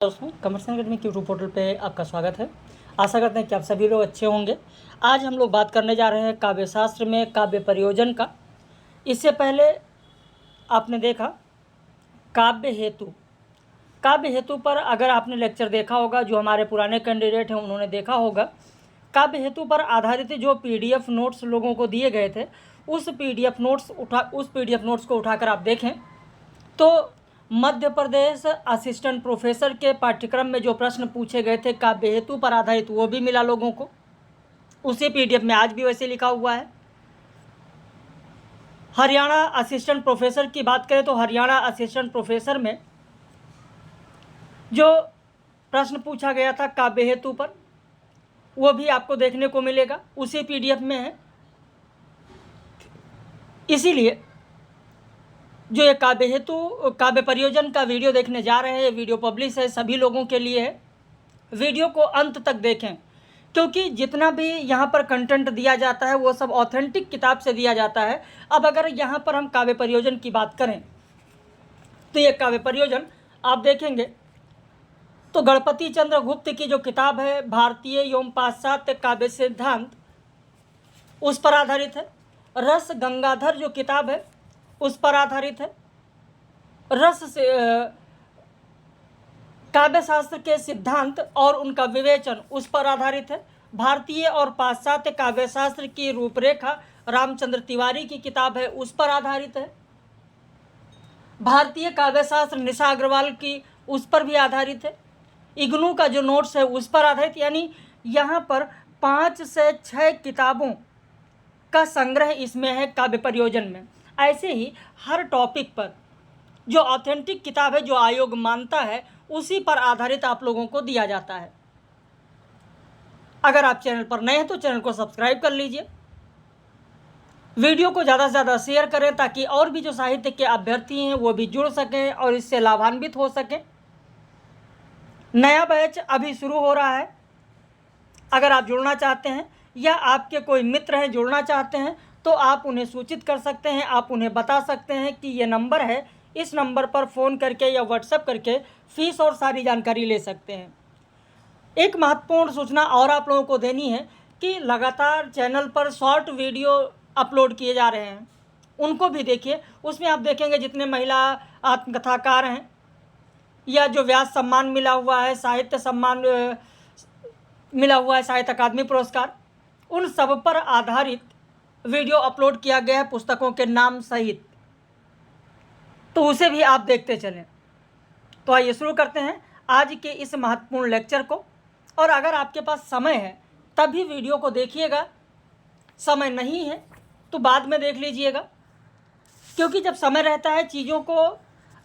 दोस्तों, commercial academy के YouTube portal पे आपका स्वागत है। आशा करते हैं कि आप सभी लोग अच्छे होंगे। आज हम लोग बात करने जा रहे हैं काव्य शास्त्र में काव्य प्रयोजन का। इससे पहले आपने देखा काव्य हेतु। काव्य हेतु पर अगर आपने लेक्चर देखा होगा, जो हमारे पुराने कैंडिडेट हैं उन्होंने देखा होगा। काव्य हेतु पर आधारित जो पीडीएफ नोट्स लोगों को दिए गए थे, उस पीडीएफ नोट्स को उठाकर आप देखें तो मध्य प्रदेश असिस्टेंट प्रोफेसर के पाठ्यक्रम में जो प्रश्न पूछे गए थे काव्य हेतु पर आधारित, वो भी मिला लोगों को उसी पीडीएफ में। आज भी वैसे लिखा हुआ है। हरियाणा असिस्टेंट प्रोफेसर की बात करें तो हरियाणा असिस्टेंट प्रोफेसर में जो प्रश्न पूछा गया था काव्य हेतु पर, वो भी आपको देखने को मिलेगा, उसी पीडीएफ में है। इसीलिए जो ये काव्य हेतु काव्य प्रयोजन का वीडियो देखने जा रहे हैं, ये वीडियो पब्लिश है, सभी लोगों के लिए है। वीडियो को अंत तक देखें, क्योंकि जितना भी यहाँ पर कंटेंट दिया जाता है वो सब ऑथेंटिक किताब से दिया जाता है। अब अगर यहाँ पर हम काव्य प्रयोजन की बात करें तो ये काव्य प्रयोजन आप देखेंगे तो गणपति चंद्र गुप्त की जो किताब है भारतीय एवं पाश्चात्य काव्य सिद्धांत, उस पर आधारित है। रस गंगाधर जो किताब है उस पर आधारित है। रस से काव्य शास्त्र के सिद्धांत और उनका विवेचन उस पर आधारित है। भारतीय और पाश्चात्य काव्य शास्त्र की रूपरेखा रामचंद्र तिवारी की किताब है, उस पर आधारित है। भारतीय काव्य शास्त्र निशा अग्रवाल की, उस पर भी आधारित है। इग्नू का जो नोट्स है उस पर आधारित, यानी यहाँ पर 5 से 6 किताबों का संग्रह इसमें है काव्य प्रयोजन में। ऐसे ही हर टॉपिक पर जो ऑथेंटिक किताब है, जो आयोग मानता है, उसी पर आधारित आप लोगों को दिया जाता है। अगर आप चैनल पर नए हैं तो चैनल को सब्सक्राइब कर लीजिए, वीडियो को ज़्यादा से ज़्यादा शेयर करें, ताकि और भी जो साहित्य के अभ्यर्थी हैं वो भी जुड़ सकें और इससे लाभान्वित हो सकें। नया बैच अभी शुरू हो रहा है। अगर आप जुड़ना चाहते हैं या आपके कोई मित्र हैं जुड़ना चाहते हैं तो आप उन्हें सूचित कर सकते हैं, आप उन्हें बता सकते हैं कि ये नंबर है, इस नंबर पर फ़ोन करके या व्हाट्सएप करके फ़ीस और सारी जानकारी ले सकते हैं। एक महत्वपूर्ण सूचना और आप लोगों को देनी है कि लगातार चैनल पर शॉर्ट वीडियो अपलोड किए जा रहे हैं, उनको भी देखिए। उसमें आप देखेंगे जितने महिला आत्मकथाकार हैं या जो व्यास सम्मान मिला हुआ है, साहित्य सम्मान मिला हुआ है, साहित्य अकादमी पुरस्कार, उन सब पर आधारित वीडियो अपलोड किया गया है पुस्तकों के नाम सहित, तो उसे भी आप देखते चलें। तो आइए शुरू करते हैं आज के इस महत्वपूर्ण लेक्चर को। और अगर आपके पास समय है तभी वीडियो को देखिएगा, समय नहीं है तो बाद में देख लीजिएगा, क्योंकि जब समय रहता है चीज़ों को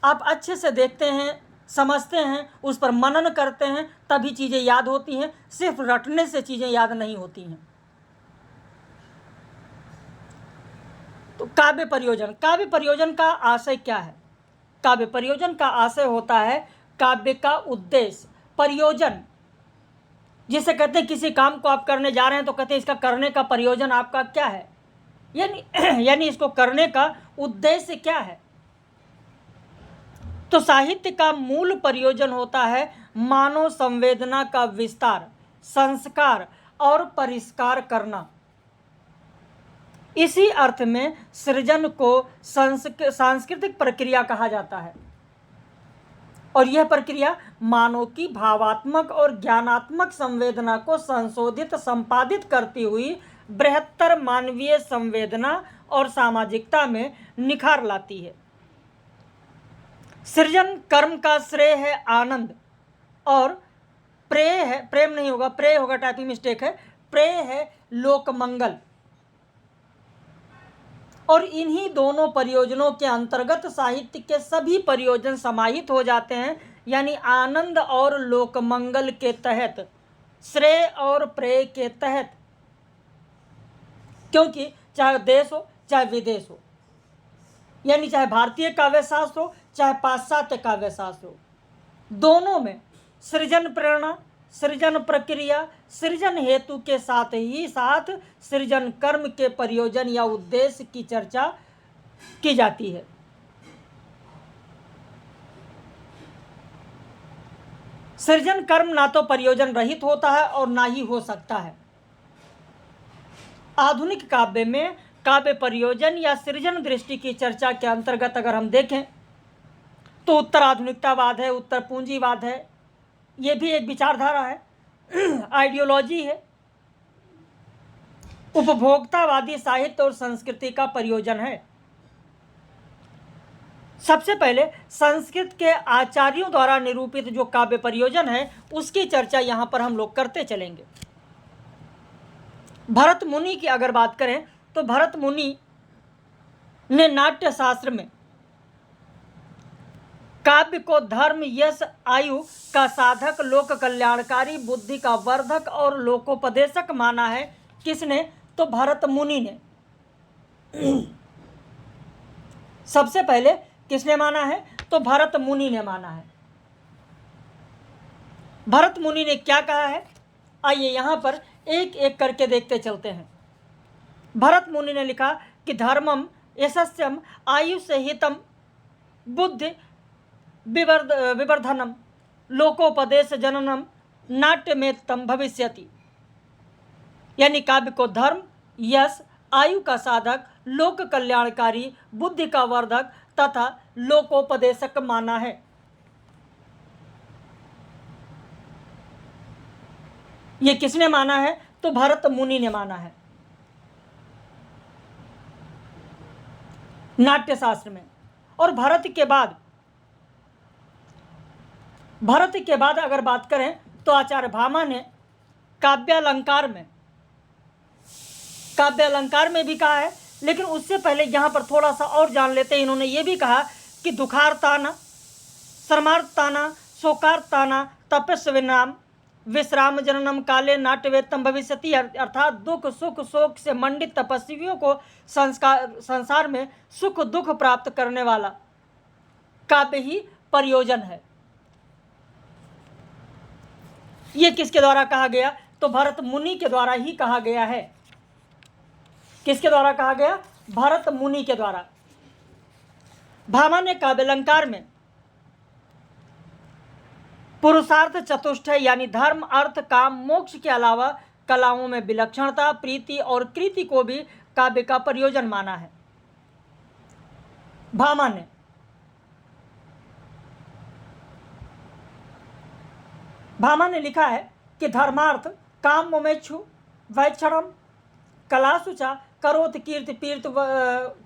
आप अच्छे से देखते हैं, समझते हैं, उस पर मनन करते हैं, तभी चीज़ें याद होती हैं। सिर्फ रटने से चीज़ें याद नहीं होती हैं। तो काव्य प्रयोजन का आशय क्या है? काव्य प्रयोजन का आशय होता है काव्य का उद्देश्य। प्रयोजन जिसे कहते हैं, किसी काम को आप करने जा रहे हैं तो कहते हैं इसका करने का प्रयोजन आपका क्या है, यानी इसको करने का उद्देश्य क्या है। तो साहित्य का मूल प्रयोजन होता है मानव संवेदना का विस्तार, संस्कार और परिष्कार करना। इसी अर्थ में सृजन को सांस्कृतिक प्रक्रिया कहा जाता है, और यह प्रक्रिया मानव की भावात्मक और ज्ञानात्मक संवेदना को संशोधित संपादित करती हुई बृहत्तर मानवीय संवेदना और सामाजिकता में निखार लाती है। सृजन कर्म का श्रेय है आनंद, और प्रेय होगा, टाइपिंग मिस्टेक है, प्रेय है लोकमंगल। और इन्हीं दोनों प्रयोजनों के अंतर्गत साहित्य के सभी प्रयोजन समाहित हो जाते हैं, यानी आनंद और लोकमंगल के तहत, श्रेय और प्रेय के तहत। क्योंकि चाहे देश हो चाहे विदेश हो, यानी चाहे भारतीय काव्य शास्त्र हो चाहे पाश्चात्य काव्य शास्त्र हो, दोनों में सृजन प्रेरणा, सृजन प्रक्रिया, सृजन हेतु के साथ ही साथ सृजन कर्म के प्रयोजन या उद्देश्य की चर्चा की जाती है। सृजन कर्म ना तो प्रयोजन रहित होता है और ना ही हो सकता है। आधुनिक काव्य में काव्य प्रयोजन या सृजन दृष्टि की चर्चा के अंतर्गत अगर हम देखें तो उत्तर आधुनिकतावाद है, उत्तर पूंजीवाद है, ये भी एक विचारधारा है, आइडियोलॉजी है। उपभोक्तावादी साहित्य और संस्कृति का प्रयोजन है। सबसे पहले संस्कृत के आचार्यों द्वारा निरूपित जो काव्य प्रयोजन है उसकी चर्चा यहाँ पर हम लोग करते चलेंगे। भरत मुनि की अगर बात करें तो भरत मुनि ने नाट्य शास्त्र में काव्य को धर्म, यश, आयु का साधक, लोक कल्याणकारी, बुद्धि का वर्धक और लोकोपदेशक माना है। किसने? तो भरत मुनि ने। सबसे पहले किसने माना है? तो भरत मुनि ने माना है। भरत मुनि ने क्या कहा है, आइए यहां पर एक एक करके देखते चलते हैं। भरत मुनि ने लिखा कि धर्मम यशस्यम आयुष हितम बुद्धि विवर्धनम लोकोपदेश जननम नाट्य में तम भविष्यति। यानी काव्य को धर्म, यश, आयु का साधक, लोक कल्याणकारी, बुद्धि का वर्धक तथा लोकोपदेशक माना है। ये किसने माना है? तो भरत मुनि ने माना है नाट्य शास्त्र में। और भरत के बाद अगर बात करें तो आचार्य भामा ने काव्यालंकार में भी कहा है। लेकिन उससे पहले यहाँ पर थोड़ा सा और जान लेते हैं। इन्होंने ये भी कहा कि दुखार्ताना, श्रमार्ताना, शोकार्ताना, तपस्विनाम विश्राम जननम काले नाट्यवेत्तम भविष्यति। अर्थात दुख, सुख, शोक से मंडित तपस्वियों को संसार में सुख दुख प्राप्त करने वाला काव्य ही प्रयोजन है। ये किसके द्वारा कहा गया? तो भरत मुनि के द्वारा ही कहा गया है। किसके द्वारा कहा गया? भरत मुनि के द्वारा। भामा ने काव्यालंकार में पुरुषार्थ चतुष्टय यानी धर्म, अर्थ, काम, मोक्ष के अलावा कलाओं में विलक्षणता, प्रीति और कृति को भी काव्य का प्रयोजन माना है। भामा ने लिखा है कि धर्मार्थ काम मोमेच्छु वैक्षणम कलासुचा करोत कीर्ति पीर्त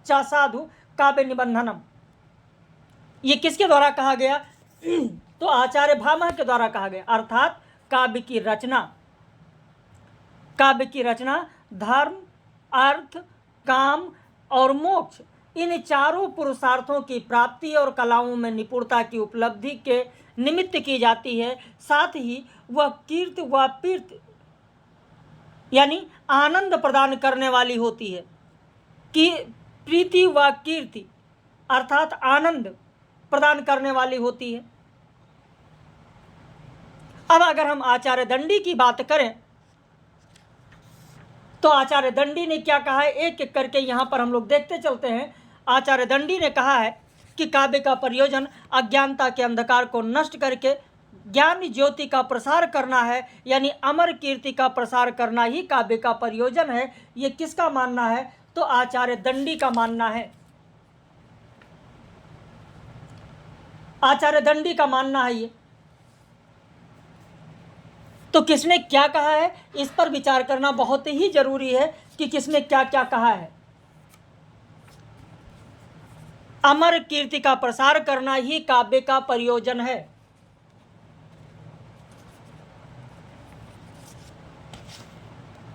चा साधु काव्य निबंधनम। ये किसके द्वारा कहा गया? तो आचार्य भामा के द्वारा कहा गया। अर्थात काव्य की रचना धर्म, अर्थ, काम और मोक्ष इन चारों पुरुषार्थों की प्राप्ति और कलाओं में निपुणता की उपलब्धि के निमित्त की जाती है। साथ ही वह कीर्ति व पीर्ति यानी आनंद प्रदान करने वाली होती है। कि प्रीति व कीर्ति अर्थात आनंद प्रदान करने वाली होती है। अब अगर हम आचार्य दंडी की बात करें तो आचार्य दंडी ने क्या कहा है, एक एक करके यहाँ पर हम लोग देखते चलते हैं। आचार्य दंडी ने कहा है कि काव्य का प्रयोजन अज्ञानता के अंधकार को नष्ट करके ज्ञान ज्योति का प्रसार करना है, यानी अमर कीर्ति का प्रसार करना ही काव्य का प्रयोजन है। ये किसका मानना है? तो आचार्य दंडी का मानना है। आचार्य दंडी का मानना है ये। तो किसने क्या कहा है, इस पर विचार करना बहुत ही जरूरी है कि किसने क्या क्या कहा है। अमर कीर्ति का प्रसार करना ही काव्य का प्रयोजन है।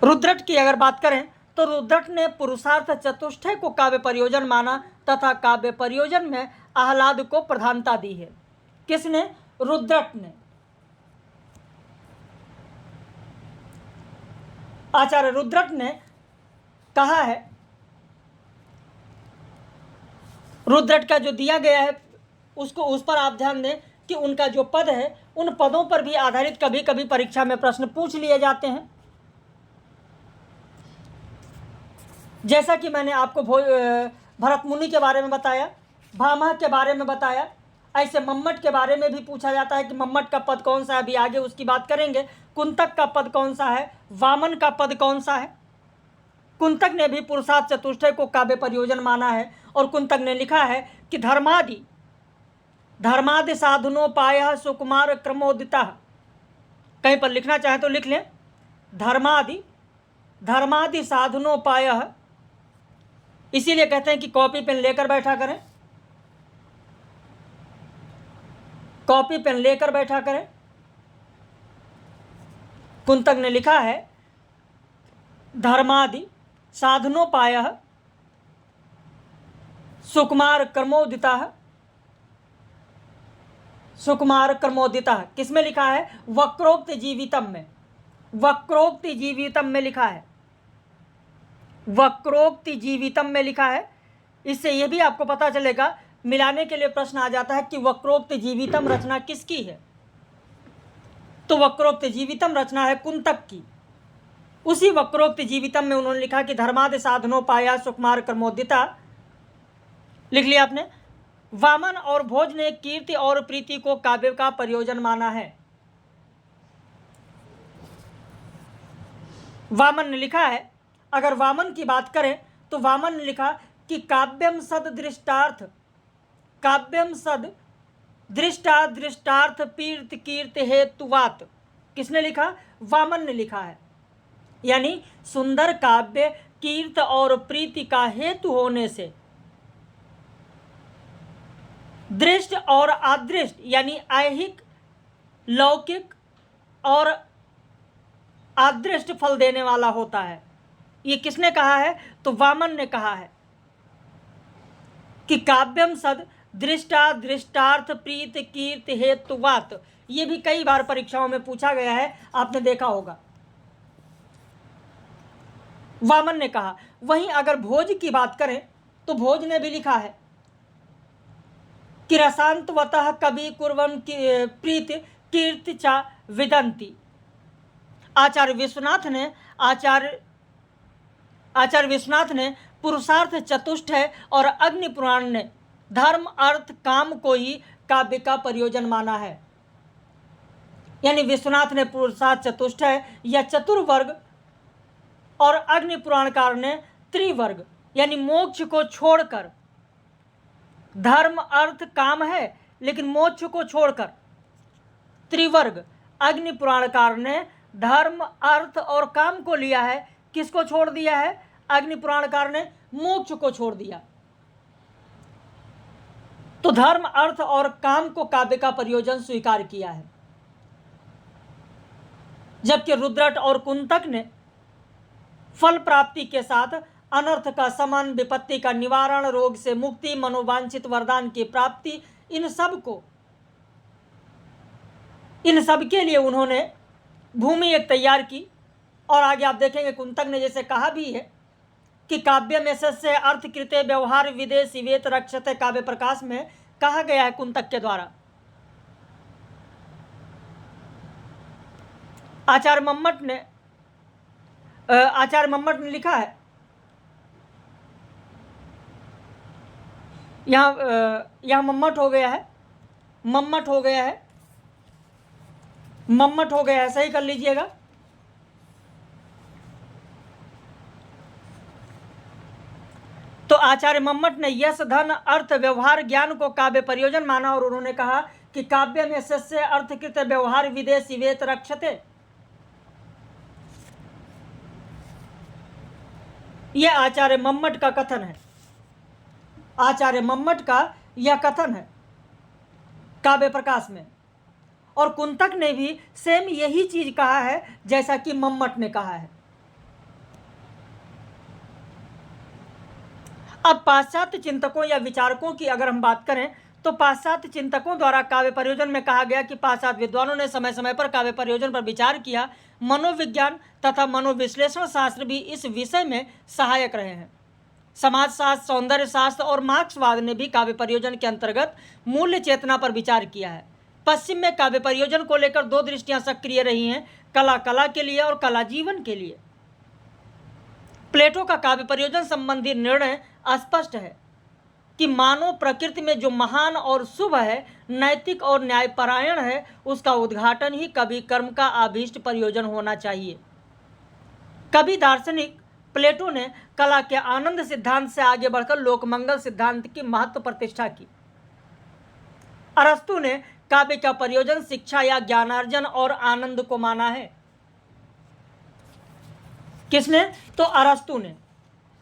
रुद्रट की अगर बात करें तो रुद्रट ने पुरुषार्थ चतुष्टय को काव्य प्रयोजन माना तथा काव्य प्रयोजन में आह्लाद को प्रधानता दी है। किसने? रुद्रट ने। आचार्य रुद्रट ने कहा है, रुद्रट का जो दिया गया है उसको उस पर आप ध्यान दें कि उनका जो पद है उन पदों पर भी आधारित कभी कभी परीक्षा में प्रश्न पूछ लिए जाते हैं। जैसा कि मैंने आपको भरत मुनि के बारे में बताया, भामा के बारे में बताया ऐसे मम्मट के बारे में भी पूछा जाता है कि मम्मट का पद कौन सा है, अभी आगे उसकी बात करेंगे। कुंतक का पद कौन सा है, वामन का पद कौन सा है। कुंतक ने भी पुरुषार्थ चतुष्टय को काव्य प्रयोजन माना है और कुंतक ने लिखा है कि धर्मादि साधनोपाय सुकुमार क्रमोदिता। कहीं पर लिखना चाहे तो लिख लें, धर्मादि साधनोपाय। इसीलिए कहते हैं कि कॉपी पेन लेकर बैठा करें, कॉपी पेन लेकर बैठा करें। कुंतक ने लिखा है धर्मादि साधनोपाय सुकुमार क्रमोदिता। किसमें लिखा है, वक्रोक्त जीवितम में, वक्रोक्ति जीवितम में लिखा है, वक्रोक्ति जीवितम में लिखा है। इससे यह भी आपको पता चलेगा, मिलाने के लिए प्रश्न आ जाता है कि वक्रोक्त जीवितम रचना किसकी है, तो वक्रोक्त जीवितम रचना है कुंतक की। उसी वक्रोक्त जीवितम में उन्होंने लिखा कि धर्मादि साधनोपाया सुकुमार क्रमोदिता। लिख लिया आपने। वामन और भोज ने कीर्ति और प्रीति को काव्य का प्रयोजन माना है। वामन ने लिखा है, अगर वामन की बात करें तो वामन ने लिखा कि काव्यम सद दृष्टार्थ पीर्त कीर्ति हेतुवात। किसने लिखा, वामन ने लिखा है। यानी सुंदर काव्य कीर्त और प्रीति का हेतु होने से दृष्ट और अदृष्ट यानी ऐहिक लौकिक और अदृष्ट फल देने वाला होता है। ये किसने कहा है, तो वामन ने कहा है कि काव्यम सद दृष्टार्थ प्रीत कीर्ति हेतुवात। ये भी कई बार परीक्षाओं में पूछा गया है, आपने देखा होगा, वामन ने कहा। वहीं अगर भोज की बात करें तो भोज ने भी लिखा है कि रसांतवतः कवि कुर्वन् प्रीति कीर्ति चा विदंती। आचार्य विश्वनाथ ने पुरुषार्थ चतुष्टय और अग्नि पुराण ने धर्म अर्थ काम को ही काव्य का प्रयोजन माना है। यानी विश्वनाथ ने पुरुषार्थ चतुष्टय या चतुर्वर्ग और अग्नि पुराणकार ने त्रिवर्ग यानी मोक्ष को छोड़कर, धर्म अर्थ काम है लेकिन मोक्ष को छोड़कर त्रिवर्ग, अग्नि पुराणकार ने धर्म अर्थ और काम को लिया है। किसको छोड़ दिया है, अग्नि पुराणकार ने मोक्ष को छोड़ दिया। तो धर्म अर्थ और काम को काव्य का प्रयोजन स्वीकार किया है। जबकि रुद्रट और कुंतक ने फल प्राप्ति के साथ अनर्थ का समन, विपत्ति का निवारण, रोग से मुक्ति, मनोवांछित वरदान की प्राप्ति, इन सब के लिए उन्होंने भूमि एक तैयार की। और आगे आप देखेंगे कुंतक ने जैसे कहा भी है कि काव्य में से अर्थ कृते व्यवहार विदेशी वेत रक्षते, काव्य प्रकाश में कहा गया है कुंतक के द्वारा। आचार्य मम्मट ने लिखा है, यहाँ मम्मट हो गया है, सही कर लीजिएगा। तो आचार्य मम्मट ने यश धन अर्थ व्यवहार ज्ञान को काव्य प्रयोजन माना और उन्होंने कहा कि काव्य में से अर्थकृत व्यवहार विदेशी वेत रक्षते। यह आचार्य मम्मट का कथन है, आचार्य मम्मट का यह कथन है काव्य प्रकाश में। और कुंतक ने भी सेम यही चीज कहा है जैसा कि मम्मट ने कहा है। अब पाश्चात्य चिंतकों या विचारकों की अगर हम बात करें तो पाश्चात्य चिंतकों द्वारा काव्य प्रयोजन में कहा गया कि पाश्चात्य विद्वानों ने समय समय पर काव्य प्रयोजन पर विचार किया। मनोविज्ञान तथा मनोविश्लेषण शास्त्र भी इस विषय में सहायक रहे हैं। समाजशास्त्र, सौंदर्य शास्त्र और मार्क्सवाद ने भी काव्य प्रयोजन के अंतर्गत मूल्य चेतना पर विचार किया है। पश्चिम में काव्य प्रयोजन को लेकर दो दृष्टियां सक्रिय रही हैं, कला के लिए और कला जीवन के लिए। प्लेटो का काव्य प्रयोजन संबंधी निर्णय स्पष्ट है कि मानव प्रकृति में जो महान और शुभ है, नैतिक और न्यायपरायण है, उसका उद्घाटन ही कभी कर्म का अभीष्ट प्रयोजन होना चाहिए। कभी दार्शनिक प्लेटो ने कला के आनंद सिद्धांत से आगे बढ़कर लोकमंगल सिद्धांत की महत्व प्रतिष्ठा की। अरस्तु ने काव्य का प्रयोजन शिक्षा या ज्ञानार्जन और आनंद को माना है। किसने? तो अरस्तु ने।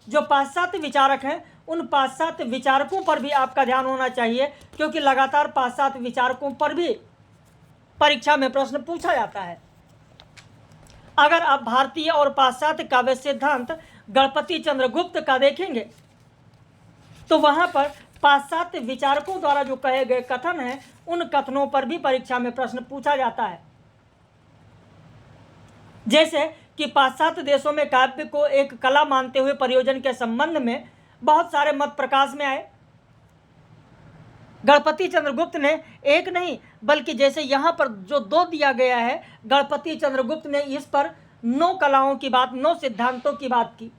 जो पाश्चात्य विचारक हैं, उन पाश्चात्य विचारकों पर भी आपका ध्यान होना चाहिए, क्योंकि लगातार पाश्चात्य विचारकों पर भी परीक्षा में प्रश्न पूछा जाता है। अगर आप भारतीय और पाश्चात्य काव्य सिद्धांत गणपति चंद्र गुप्त का देखेंगे तो वहां पर पाश्चात्य विचारकों द्वारा जो कहे गए कथन हैं, उन कथनों पर भी परीक्षा में प्रश्न पूछा जाता है। जैसे कि पाश्चात्य देशों में काव्य को एक कला मानते हुए प्रयोजन के संबंध में बहुत सारे मत प्रकाश में आए। गणपति चंद्रगुप्त ने एक नहीं बल्कि जैसे यहाँ पर जो 2 दिया गया है, गणपति चंद्रगुप्त ने इस पर 9 कलाओं की बात, 9 सिद्धांतों की बात की।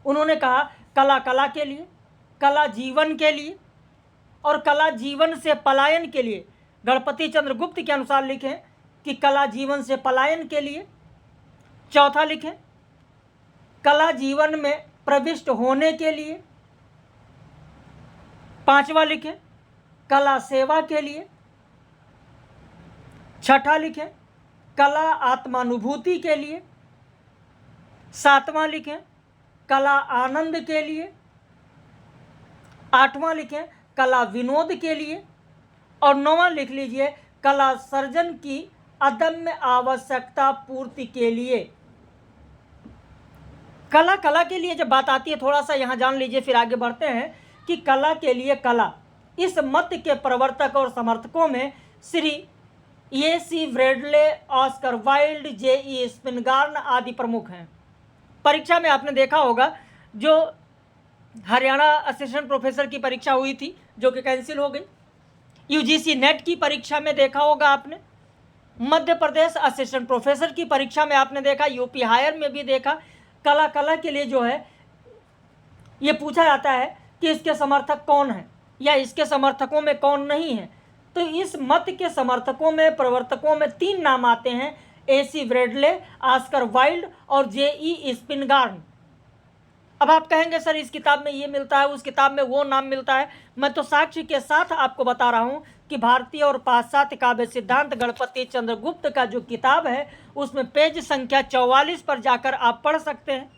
उन्होंने कहा कला कला के लिए, कला जीवन के लिए और कला जीवन से पलायन के लिए। गणपति चंद्रगुप्त के अनुसार लिखें कि कला जीवन से पलायन के लिए। चौथा लिखें कला जीवन में प्रविष्ट होने के लिए। 5वां लिखें कला सेवा के लिए। 6ठा लिखें कला आत्मानुभूति के लिए। 7वां लिखें कला आनंद के लिए। 8वां लिखें कला विनोद के लिए। और 9वां लिख लीजिए कला सर्जन की अदम्य आवश्यकता पूर्ति के लिए। कला कला के लिए जब बात आती है, थोड़ा सा यहाँ जान लीजिए, फिर आगे बढ़ते हैं कि कला के लिए कला। इस मत के प्रवर्तक और समर्थकों में Shri A C. Bradley, Oscar Wilde, J E. Spingarn आदि प्रमुख हैं। परीक्षा में आपने देखा होगा जो हरियाणा असिस्टेंट प्रोफेसर की परीक्षा हुई थी, जो कि कैंसिल हो गई। यूजीसी नेट की परीक्षा में देखा होगा आपने। मध्य प्रदेश असिस्टेंट प्रोफेसर की परीक्षा में आपने देखा, यूपी हायर में भी देखा। कला कला के लिए जो है ये पूछा जाता है कि इसके समर्थक कौन हैं या इसके समर्थकों में कौन नहीं है। तो इस मत के समर्थकों में, प्रवर्तकों में 3 नाम आते हैं, ए.सी. व्रेडले, ऑस्कर वाइल्ड और जे.ई. स्पिनगार्न। अब आप कहेंगे सर इस किताब में ये मिलता है, उस किताब में वो नाम मिलता है। मैं तो साक्ष्य के साथ आपको बता रहा हूँ कि भारतीय और पाश्चात्य काव्य सिद्धांत गणपति चंद्रगुप्त का जो किताब है, उसमें पेज संख्या 44 पर जाकर आप पढ़ सकते हैं,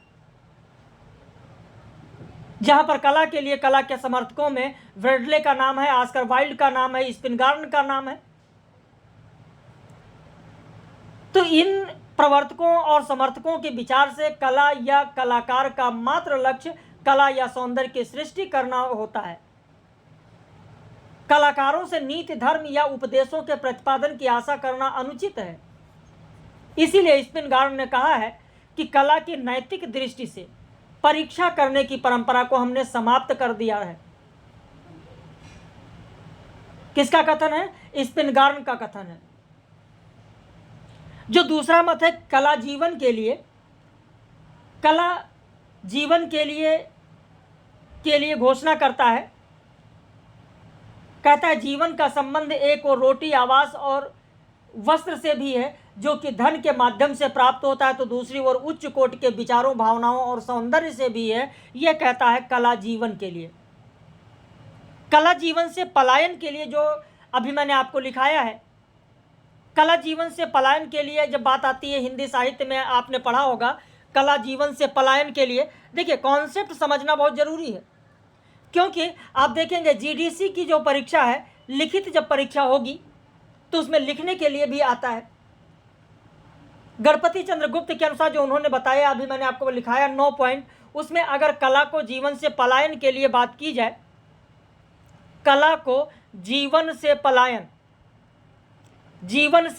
जहां पर कला के लिए कला के समर्थकों में व्रेडले का नाम है, ऑस्कर वाइल्ड का नाम है, स्पिनगार्न का नाम है। तो इन प्रवर्तकों और समर्थकों के विचार से कला या कलाकार का मात्र लक्ष्य कला या सौंदर्य की सृष्टि करना होता है। कलाकारों से नीति, धर्म या उपदेशों के प्रतिपादन की आशा करना अनुचित है। इसीलिए स्पिनगार्न ने कहा है कि कला की नैतिक दृष्टि से परीक्षा करने की परंपरा को हमने समाप्त कर दिया है। किसका कथन है? स्पिनगार्न का कथन है। जो दूसरा मत है कला जीवन के लिए, कला जीवन के लिए घोषणा करता है, कहता है जीवन का संबंध एक और रोटी, आवास और वस्त्र से भी है, जो कि धन के माध्यम से प्राप्त होता है, तो दूसरी ओर उच्च कोटि के विचारों, भावनाओं और सौंदर्य से भी है। यह कहता है कला जीवन के लिए। कला जीवन से पलायन के लिए, जो अभी मैंने आपको लिखाया है, कला जीवन से पलायन के लिए जब बात आती है, हिंदी साहित्य में आपने पढ़ा होगा कला जीवन से पलायन के लिए। देखिए कॉन्सेप्ट समझना बहुत जरूरी है, क्योंकि आप देखेंगे जीडीसी की जो परीक्षा है, लिखित जब परीक्षा होगी तो उसमें लिखने के लिए भी आता है। गणपति चंद्रगुप्त के अनुसार जो उन्होंने बताया, अभी मैंने आपको लिखाया 9 पॉइंट, उसमें अगर कला को जीवन से पलायन के लिए बात की जाए, कला को जीवन से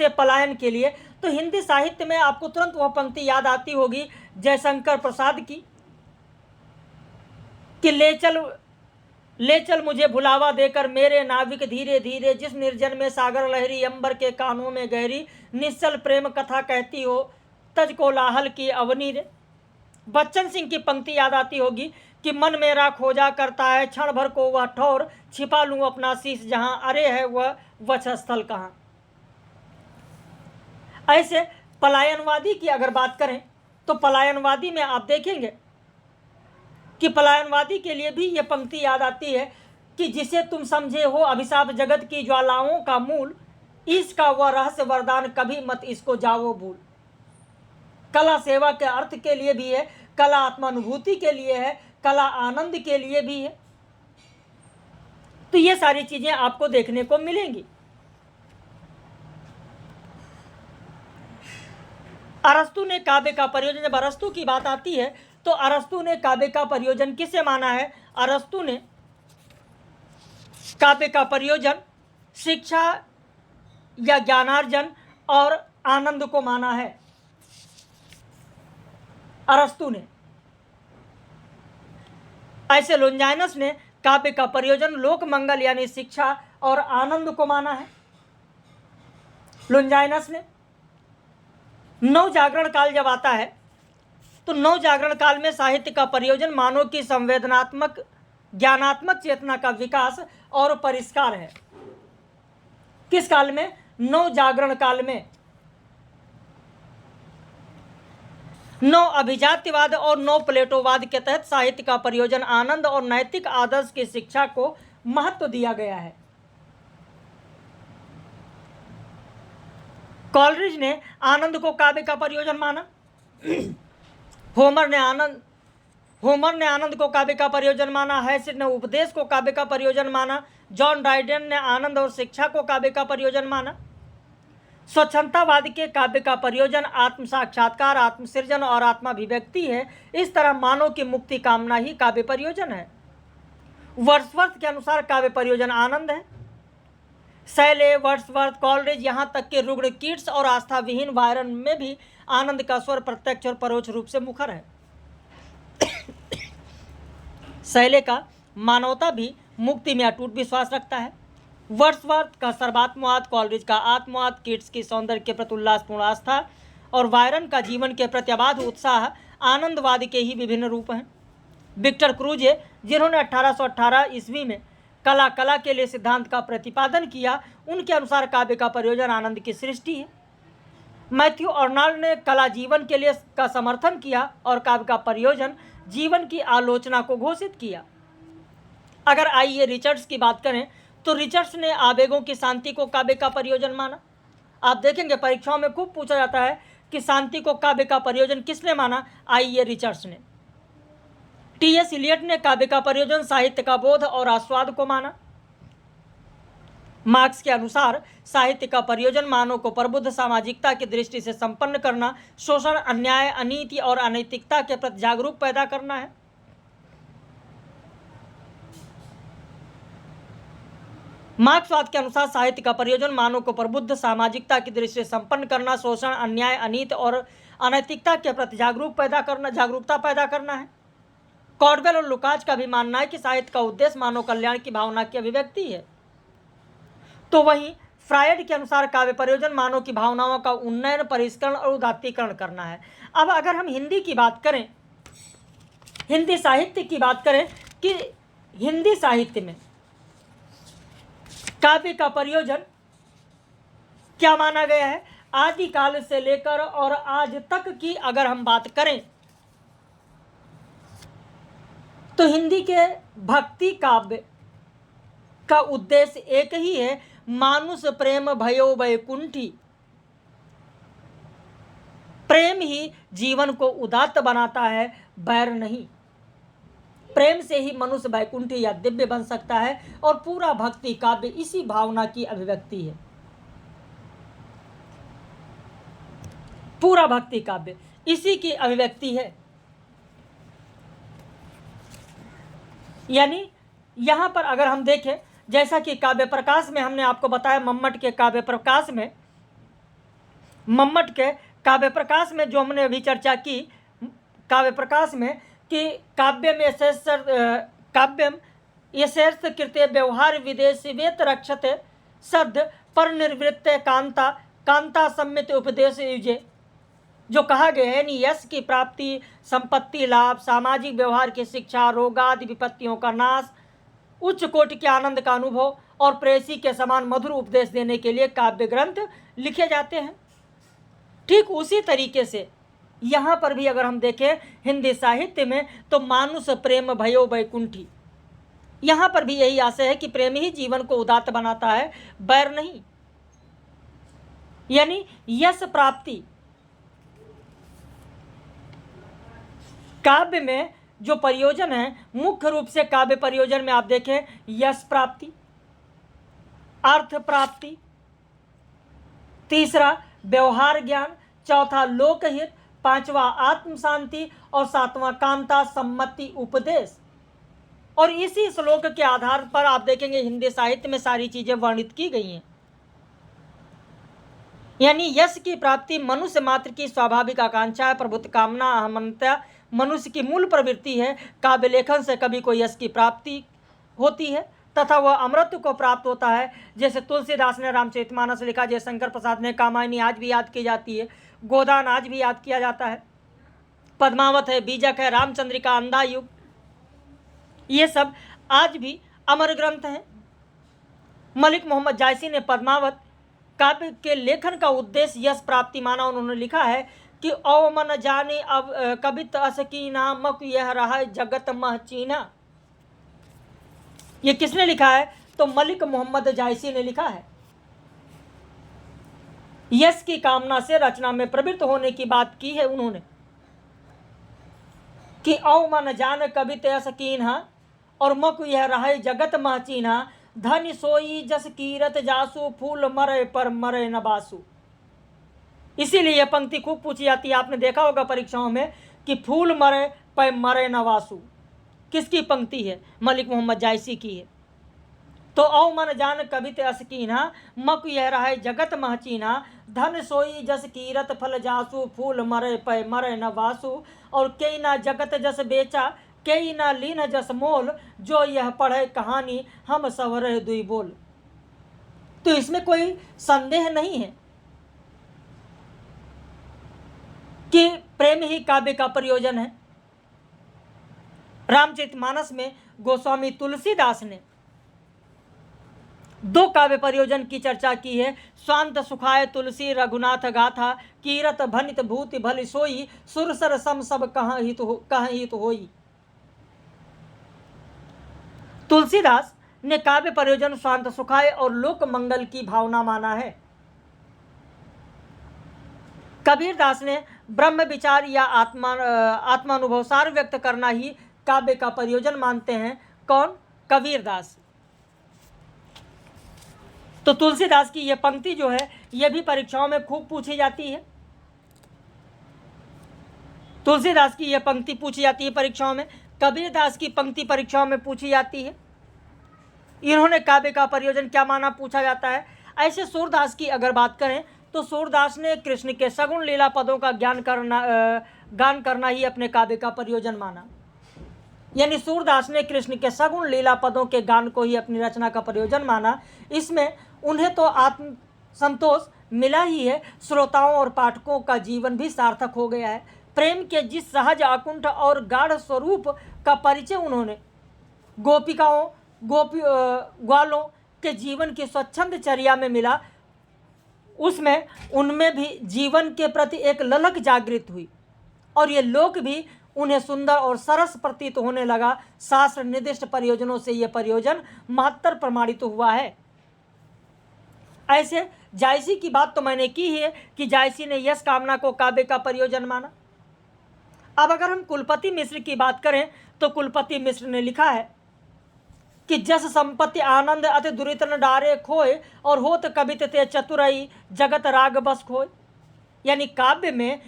पलायन के लिए, तो हिंदी साहित्य में आपको तुरंत वह पंक्ति याद आती होगी जयशंकर प्रसाद की कि ले चल मुझे भुलावा देकर मेरे नाविक धीरे धीरे, जिस निर्जन में सागर लहरी, अंबर के कानों में गहरी, निश्चल प्रेम कथा कहती हो, तज कोलाहल की अवनी रे। बच्चन सिंह की पंक्ति याद आती होगी कि मन मेरा खोजा करता है क्षण भर को वह ठौर, छिपा लूं अपना शीश जहां, अरे है वह वक्षस्थल कहां। ऐसे पलायनवादी की अगर बात करें तो पलायनवादी में आप देखेंगे कि पलायनवादी के लिए भी ये पंक्ति याद आती है कि जिसे तुम समझे हो अभिशाप जगत की ज्वालाओं का मूल, इसका वह रहस्य वरदान कभी मत इसको जाओ भूल। कला सेवा के अर्थ के लिए भी है, कला आत्मानुभूति के लिए है, कला आनंद के लिए भी है। तो ये सारी चीजें आपको देखने को मिलेंगी। अरस्तु ने काव्य का प्रयोजन, जब अरस्तु की बात आती है तो अरस्तु ने काव्य का प्रयोजन किसे माना है? अरस्तु ने काव्य का प्रयोजन शिक्षा या ज्ञानार्जन और आनंद को माना है। अरस्तु ने। ऐसे लोंजाइनस ने काव्य का प्रयोजन लोक मंगल यानी शिक्षा और आनंद को माना है। लोंजाइनस ने नव जागरण काल जब आता है तो नव जागरण काल में साहित्य का प्रयोजन मानव की संवेदनात्मक ज्ञानात्मक चेतना का विकास और परिष्कार है। किस काल में? नव जागरण काल में। नव अभिजात्यवाद और नव प्लेटोवाद के तहत साहित्य का प्रयोजन आनंद और नैतिक आदर्श की शिक्षा को महत्व दिया गया है। कॉलरिज ने आनंद को काव्य का प्रयोजन माना। होमर ने आनंद को काव्य का प्रयोजन माना। हैसिड ने उपदेश को काव्य का प्रयोजन माना। जॉन ड्राइडेन ने आनंद और शिक्षा को काव्य का प्रयोजन माना। स्वच्छंदतावाद के काव्य का प्रयोजन आत्म साक्षात्कार, आत्मसृजन और आत्माभिव्यक्ति है। इस तरह मानव की मुक्ति कामना ही काव्य प्रयोजन है। वर्ड्सवर्थ के अनुसार काव्य प्रयोजन आनंद है। शैले, वर्ड्सवर्थ, कॉलरिज, यहाँ तक कि रुग्ण कीट्स और आस्था विहीन वायरन में भी आनंद का स्वर प्रत्यक्ष और परोक्ष रूप से मुखर है। शैले का मानवता भी मुक्ति में अटूट विश्वास रखता है। वर्ड्सवर्थ का सर्वात्मवाद, कॉलरिज का आत्मवाद, कीट्स की सौंदर्य के प्रति उल्लासपूर्ण आस्था और वायरन का जीवन के प्रति अबाध उत्साह आनंदवाद के ही विभिन्न रूप हैं। विक्टर क्रूजे, जिन्होंने 1818 ईस्वी में कला के लिए सिद्धांत का प्रतिपादन किया, उनके अनुसार काव्य का प्रयोजन आनंद की सृष्टि है। मैथ्यू अर्नल्ड ने कला जीवन के लिए का समर्थन किया और काव्य का प्रयोजन जीवन की आलोचना को घोषित किया। अगर आइए रिचर्ड्स की बात करें तो रिचर्ड्स ने आवेगों की शांति को काव्य का प्रयोजन माना। आप देखेंगे परीक्षाओं में खूब पूछा जाता है कि शांति को काव्य का प्रयोजन किसने माना? आइए रिचर्ड्स ने। टी.एस. इलियट ने काव्य का प्रयोजन साहित्य का बोध और आस्वाद को माना। मार्क्स के अनुसार साहित्य का प्रयोजन मानव को प्रबुद्ध सामाजिकता की दृष्टि से संपन्न करना, शोषण, अन्याय, अनीति और अनैतिकता के प्रति जागरूक पैदा करना है। मार्क्सवाद के अनुसार साहित्य का प्रयोजन मानव को प्रबुद्ध सामाजिकता की दृष्टि से संपन्न करना, शोषण, अन्याय, अनीति और अनैतिकता के प्रति जागरूकता पैदा करना है। कॉर्डवेल और लुकाच का भी मानना है कि साहित्य का उद्देश्य मानव कल्याण की भावना की अभिव्यक्ति है। तो वहीं फ्रायड के अनुसार काव्य प्रयोजन मानव की भावनाओं का उन्नयन, परिष्करण और उदात्तीकरण करना है। अब अगर हम हिंदी की बात करें, हिंदी साहित्य की बात करें कि हिंदी साहित्य में काव्य का प्रयोजन क्या माना गया है, आदिकाल से लेकर और आज तक की अगर हम बात करें तो हिंदी के भक्ति काव्य का उद्देश्य एक ही है, मानुष प्रेम भयो वैकुंठी। प्रेम ही जीवन को उदात्त बनाता है, बैर नहीं। प्रेम से ही मनुष्य वैकुंठी या दिव्य बन सकता है और पूरा भक्ति काव्य इसी भावना की अभिव्यक्ति है। पूरा भक्ति काव्य इसी की अभिव्यक्ति है। यानी यहाँ पर अगर हम देखें, जैसा कि काव्य प्रकाश में हमने आपको बताया, मम्मट के काव्य प्रकाश में जो हमने अभी चर्चा की, काव्य प्रकाश में कि काव्यम यशेर्थ कृते व्यवहार विदेशिवेत रक्षते सद् पर निर्वृत्ते कांता सम्मित उपदेश युजे। जो कहा गया है, यानी यश की प्राप्ति, संपत्ति लाभ, सामाजिक व्यवहार की शिक्षा, रोगादि विपत्तियों का नाश, उच्च कोटि के आनंद का अनुभव और प्रेयसी के समान मधुर उपदेश देने के लिए काव्य ग्रंथ लिखे जाते हैं। ठीक उसी तरीके से यहाँ पर भी अगर हम देखें हिंदी साहित्य में, तो मानुष प्रेम भयो वैकुंठी, यहाँ पर भी यही आशय है कि प्रेम ही जीवन को उदात्त बनाता है, बैर नहीं। यानी यश प्राप्ति, काव्य में जो प्रयोजन है, मुख्य रूप से काव्य प्रयोजन में आप देखें यश प्राप्ति, अर्थ प्राप्ति, तीसरा व्यवहार ज्ञान, चौथा लोकहित, पांचवा आत्म शांति और सातवां कांता सम्मति उपदेश। और इसी श्लोक के आधार पर आप देखेंगे हिंदी साहित्य में सारी चीजें वर्णित की गई हैं। यानी यश की प्राप्ति मनुष्य मात्र की स्वाभाविक आकांक्षा है, प्रभुत्व कामना अहमन्यता मनुष्य की मूल प्रवृत्ति है। काव्य लेखन से कभी को यश की प्राप्ति होती है तथा वह अमृत को प्राप्त होता है। जैसे तुलसीदास ने रामचरितमानस लिखा, जयशंकर प्रसाद ने कामायनी आज भी याद की जाती है, गोदान आज भी याद किया जाता है, पद्मावत है, बीजक है, रामचंद्रिका, अंधा युग, ये सब आज भी अमर ग्रंथ हैं। मलिक मोहम्मद जायसी ने पद्मावत काव्य के लेखन का उद्देश्य यश प्राप्ति माना। उन्होंने लिखा है कि औ मन जाने अब कवित असकीना मक यह रहा जगत मह चीना। ये किसने लिखा है? तो मलिक मोहम्मद जायसी ने लिखा है। यश की कामना से रचना में प्रवृत्त होने की बात की है उन्होंने कि औ मन जान कवित असकीना और मक यह रहा जगत मह चीना, धन सोई जस कीरत जासु फूल मरे पर मरे न बासु। इसीलिए यह पंक्ति खूब पूछी जाती है, आपने देखा होगा परीक्षाओं में कि फूल मरे पर मरे न वासु। किसकी पंक्ति है? मलिक मोहम्मद जायसी की है। तो औ मन जान कवित असकीना मक यह रहा जगत महचीना, धन सोई जस कीरत फल जासु फूल मरे पर मरे न वासु। और कई ना जगत जस बेचा कई ना लीन जस मोल, जो यह पढ़े कहानी हम सवरे दुई बोल। तो इसमें कोई संदेह नहीं है कि प्रेम ही काव्य का प्रयोजन है। रामचरितमानस में गोस्वामी तुलसीदास ने दो काव्य प्रयोजन की चर्चा की है। स्वांत सुखाय तुलसी रघुनाथ गाथा, कीरत भनित भूति भली सोई, सुरसर सम सब कहाँ हित होई। तुलसीदास ने काव्य प्रयोजन स्वांत सुखाय और लोक मंगल की भावना माना है। कबीरदास ने ब्रह्म विचार या आत्मानुभव सार व्यक्त करना ही काव्य का प्रयोजन मानते हैं। कौन? कबीरदास। तो तुलसीदास की यह पंक्ति जो है यह भी परीक्षाओं में खूब पूछी जाती है। तुलसीदास की यह पंक्ति पूछी जाती है परीक्षाओं में, कबीरदास की पंक्ति परीक्षाओं में पूछी जाती है। इन्होंने काव्य का प्रयोजन क्या माना पूछा जाता है। ऐसे सूरदास की अगर बात करें तो सूरदास ने कृष्ण के सगुण लीला पदों का गान करना ही अपने काव्य का प्रयोजन माना। यानी सूरदास ने कृष्ण के सगुण लीला पदों के गान को ही अपनी रचना का प्रयोजन माना। इसमें उन्हें तो आत्म संतोष मिला ही है, श्रोताओं और पाठकों का जीवन भी सार्थक हो गया है। प्रेम के जिस सहज अकुंठ और गाढ़ स्वरूप का परिचय उन्होंने गोपिकाओं ग्वालों के जीवन की स्वच्छंद चर्या में मिला, उसमें उनमें भी जीवन के प्रति एक ललक जागृत हुई और ये लोक भी उन्हें सुंदर और सरस प्रतीत होने लगा। शास्त्र निर्दिष्ट प्रयोजनों से यह प्रयोजन महत्तर प्रमाणित हुआ है। ऐसे जायसी की बात तो मैंने की है कि जायसी ने यश कामना को काव्य का प्रयोजन माना। अब अगर हम कुलपति मिश्र की बात करें तो कुलपति मिश्र ने लिखा है कि जस संपत्ति आनंद अति दुरितन डारे खोए, और होत कवित ते चतुरई जगत राग बस खोए। यानी काव्य में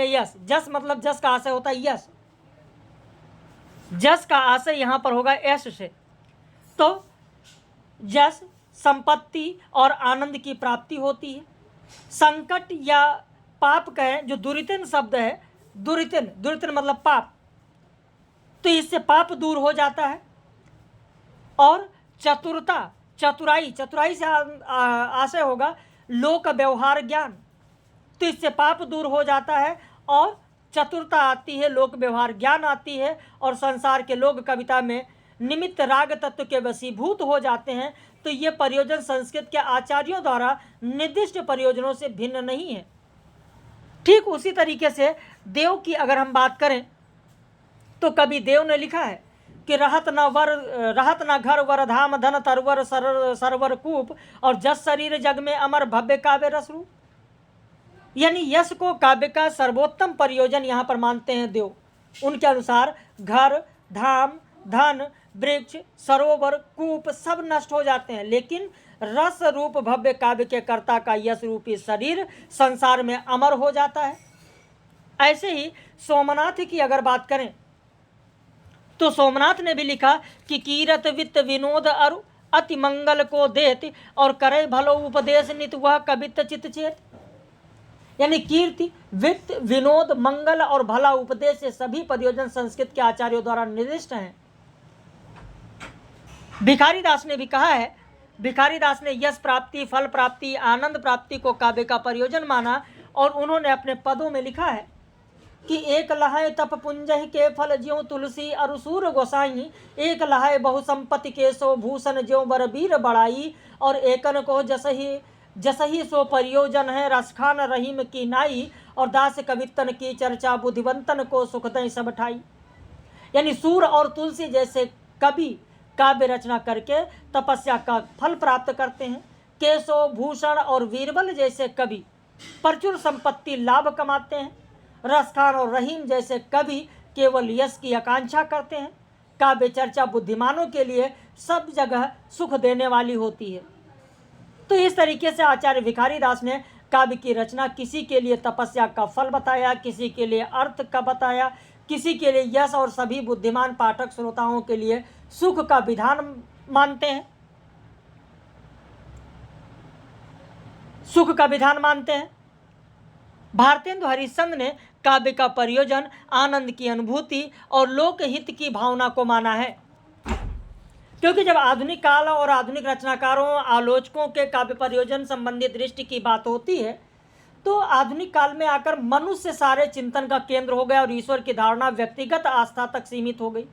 यश, जस मतलब जस का आशय होता है यश, जस का आशय यहां पर होगा यश से। तो जस संपत्ति और आनंद की प्राप्ति होती है। संकट या पाप कहें, जो दुरितन शब्द है, दुरितन मतलब पाप, तो इससे पाप दूर हो जाता है। और चतुराई से आशय होगा लोक व्यवहार ज्ञान। तो इससे पाप दूर हो जाता है और चतुरता आती है, लोक व्यवहार ज्ञान आती है और संसार के लोग कविता में निमित्त राग तत्व के वशीभूत हो जाते हैं। तो ये प्रयोजन संस्कृत के आचार्यों द्वारा निर्दिष्ट प्रयोजनों से भिन्न नहीं है। ठीक उसी तरीके से देव की अगर हम बात करें तो कवि देव ने लिखा है कि रहत न घर वर धाम धन तरवर सरवर कूप और जस शरीर जग में अमर भव्य काव्य रसरूप। यानी यश को काव्य का सर्वोत्तम प्रयोजन यहाँ पर मानते हैं देव। उनके अनुसार घर धाम धन वृक्ष सरोवर कूप सब नष्ट हो जाते हैं, लेकिन रस रूप भव्य काव्य के कर्ता का यश रूपी शरीर संसार में अमर हो जाता है। ऐसे ही सोमनाथ की अगर बात करें तो सोमनाथ ने भी लिखा कि कीरत वित्त विनोद अरु अति मंगल को देत और करे भलो उपदेश नित वह कवित चित चेत। यानी कीर्ति वित्त विनोद मंगल और भला उपदेश से सभी प्रयोजन संस्कृत के आचार्यों द्वारा निर्दिष्ट हैं। भिखारी दास ने भी कहा है, भिखारी दास ने यश प्राप्ति फल प्राप्ति आनंद प्राप्ति को काव्य का प्रयोजन माना और उन्होंने अपने पदों में लिखा है कि एक लहाय तप पुंजहि के फल ज्यों तुलसी अरुसूर गोसाई, एक लहाय बहु संपत्ति के सो भूषण ज्यों बर वीर बड़ाई, और एकन को जसही सो प्रयोजन है रसखान रहीम की नाई, और दास कवितन की चर्चा बुद्धिवंतन को सुखदय सब ठाई। यानी सूर और तुलसी जैसे कवि काव्य रचना करके तपस्या का फल प्राप्त करते हैं। केशव भूषण और वीरबल जैसे कवि प्रचुर संपत्ति लाभ कमाते हैं। रसखान और रहीम जैसे कवि केवल यश की आकांक्षा करते हैं। काव्य चर्चा बुद्धिमानों के लिए सब जगह सुख देने वाली होती है। तो इस तरीके से आचार्य भिखारी दास ने काव्य की रचना किसी के लिए तपस्या का फल बताया, किसी के लिए अर्थ का बताया, किसी के लिए यश और सभी बुद्धिमान पाठक श्रोताओं के लिए सुख का विधान मानते हैं, सुख का विधान मानते हैं। भारतेंदु हरिश्चंद्र ने काव्य का प्रयोजन आनंद की अनुभूति और लोकहित की भावना को माना है, क्योंकि जब आधुनिक काल और आधुनिक रचनाकारों आलोचकों के काव्य प्रयोजन संबंधी दृष्टि की बात होती है तो आधुनिक काल में आकर मनुष्य सारे चिंतन का केंद्र हो गया और ईश्वर की धारणा व्यक्तिगत आस्था तक सीमित हो गई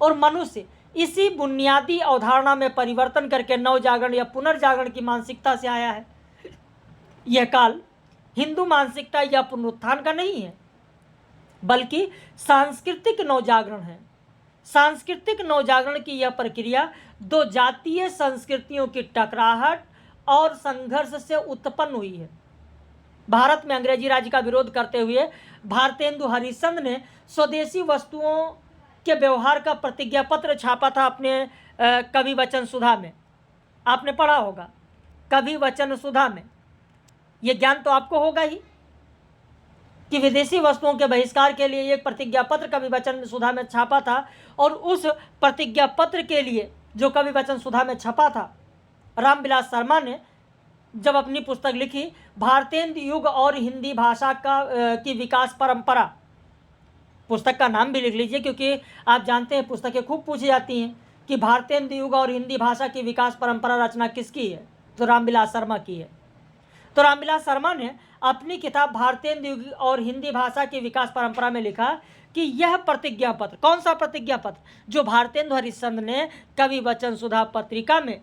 और मनुष्य इसी बुनियादी अवधारणा में परिवर्तन करके नवजागरण या पुनर्जागरण की मानसिकता से आया है। यह काल हिंदू मानसिकता या पुनरुत्थान का नहीं है, बल्कि सांस्कृतिक नवजागरण है। सांस्कृतिक नवजागरण की यह प्रक्रिया दो जातीय संस्कृतियों की टकराहट और संघर्ष से उत्पन्न हुई है। भारत में अंग्रेजी राज्य का विरोध करते हुए भारतेंदु हरिश्चंद्र ने स्वदेशी वस्तुओं के व्यवहार का प्रतिज्ञा पत्र छापा था अपने कवि वचन सुधा में। आपने पढ़ा होगा कवि वचन सुधा में, ये ज्ञान तो आपको होगा ही कि विदेशी वस्तुओं के बहिष्कार के लिए एक प्रतिज्ञा पत्र कवि वचन सुधा में छापा था। और उस प्रतिज्ञा पत्र के लिए जो कवि वचन सुधा में छपा था, रामविलास शर्मा ने जब अपनी पुस्तक लिखी भारतेंदु युग और हिंदी भाषा की विकास परंपरा, पुस्तक का नाम भी लिख लीजिए क्योंकि आप जानते हैं पुस्तकें खूब पूछी जाती हैं कि भारतेंदु युग और हिंदी भाषा की विकास परंपरा रचना किसकी है, तो रामविलास शर्मा की है। तो रामविलास शर्मा ने अपनी किताब भारतेंदु युग और हिंदी भाषा की विकास परंपरा में लिखा कि यह प्रतिज्ञा पत्र, कौन सा प्रतिज्ञा पत्र, जो भारतेंदु हरिश्चंद्र ने कवि वचन सुधा पत्रिका में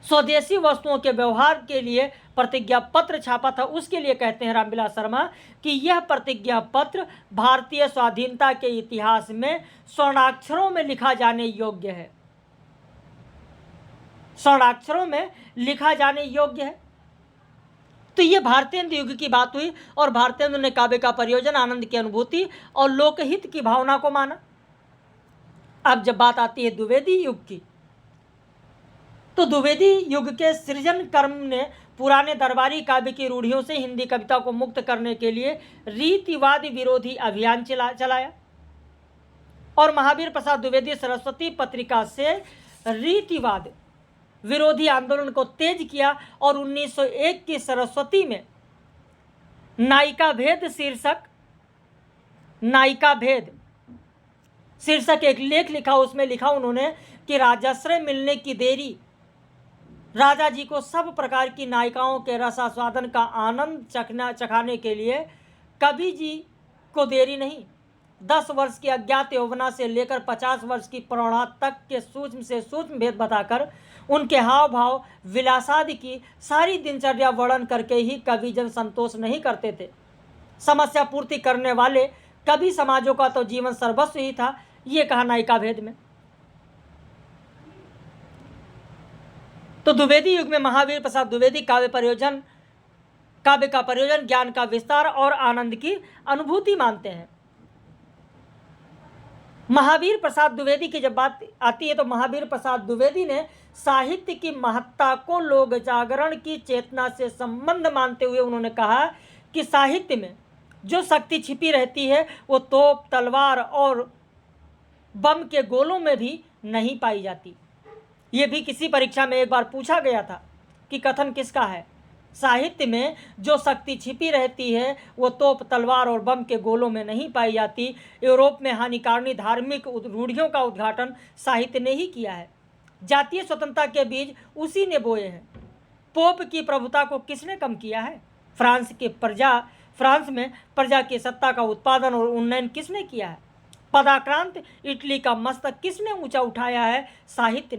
स्वदेशी वस्तुओं के व्यवहार के लिए प्रतिज्ञा पत्र छापा था, उसके लिए कहते हैं रामविलास शर्मा कि यह प्रतिज्ञा पत्र भारतीय स्वाधीनता के इतिहास में स्वर्णाक्षरों में लिखा जाने योग्य है, स्वर्णाक्षरों में लिखा जाने योग्य है। तो ये भारतेंदु युग की बात हुई और भारतेंदु ने काव्य का प्रयोजन आनंद की अनुभूति और लोकहित की भावना को माना। अब जब बात आती है द्विवेदी युग की, तो द्विवेदी युग के सृजन कर्म ने पुराने दरबारी काव्य की रूढ़ियों से हिंदी कविता को मुक्त करने के लिए रीतिवाद विरोधी अभियान चलाया और महावीर प्रसाद द्विवेदी सरस्वती पत्रिका से रीतिवाद विरोधी आंदोलन को तेज किया और 1901 की सरस्वती में नायिका भेद शीर्षक एक लेख लिखा। उसमें लिखा उन्होंने कि राजाश्रय मिलने की देरी राजा जी को सब प्रकार की नायिकाओं के रसास्वादन का आनंद चखाने के लिए कवि जी को देरी नहीं। 10 वर्ष की अज्ञात यौवना से लेकर 50 वर्ष की प्रौढ़ा तक के सूक्ष्म से सूक्ष्म भेद बताकर उनके हाव भाव विलासादि की सारी दिनचर्या वर्णन करके ही कवि जन संतोष नहीं करते थे। समस्या पूर्ति करने वाले कवि समाजों का तो जीवन सर्वस्व ही था, ये कहा नायिका भेद में। तो द्विवेदी युग में महावीर प्रसाद द्विवेदी काव्य का प्रयोजन ज्ञान का विस्तार और आनंद की अनुभूति मानते हैं। महावीर प्रसाद द्विवेदी की जब बात आती है तो महावीर प्रसाद द्विवेदी ने साहित्य की महत्ता को लोक जागरण की चेतना से संबंध मानते हुए उन्होंने कहा कि साहित्य में जो शक्ति छिपी रहती है वो तोप, तलवार और बम के गोलों में भी नहीं पाई जाती। ये भी किसी परीक्षा में एक बार पूछा गया था कि कथन किसका है। साहित्य में जो शक्ति छिपी रहती है वो तोप, तलवार और बम के गोलों में नहीं पाई जाती। यूरोप में हानिकारणी धार्मिक रूढ़ियों का उद्घाटन साहित्य ने ही किया है। जातीय स्वतंत्रता के बीज उसी ने बोए हैं। पोप की प्रभुता को किसने कम किया है? फ्रांस में प्रजा की सत्ता का उत्पादन और उन्नयन किसने किया है? पदाक्रांत इटली का मस्तक किसने ऊंचा उठाया है? साहित्य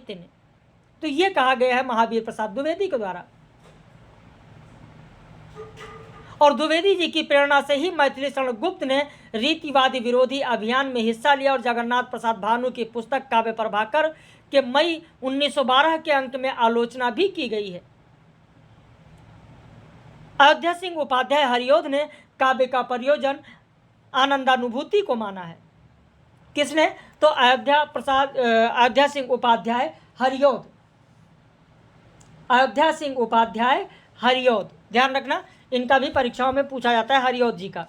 ने। तो ये कहा गया है महावीर प्रसाद द्विवेदी के द्वारा। और द्विवेदी जी की प्रेरणा से ही मैथिली शरण गुप्त ने रीतिवादी विरोधी अभियान में हिस्सा लिया और जगन्नाथ प्रसाद भानु की पुस्तक काव्य प्रभाकर के मई 1912 के अंक में आलोचना भी की गई है। अयोध्या सिंह उपाध्याय हरियोध ने काव्य का प्रयोजन आनंदानुभूति को माना है। किसने? तो अयोध्या सिंह उपाध्याय हरियोध। ध्यान रखना, इनका भी परीक्षाओं में पूछा जाता है, हरियोध जी का।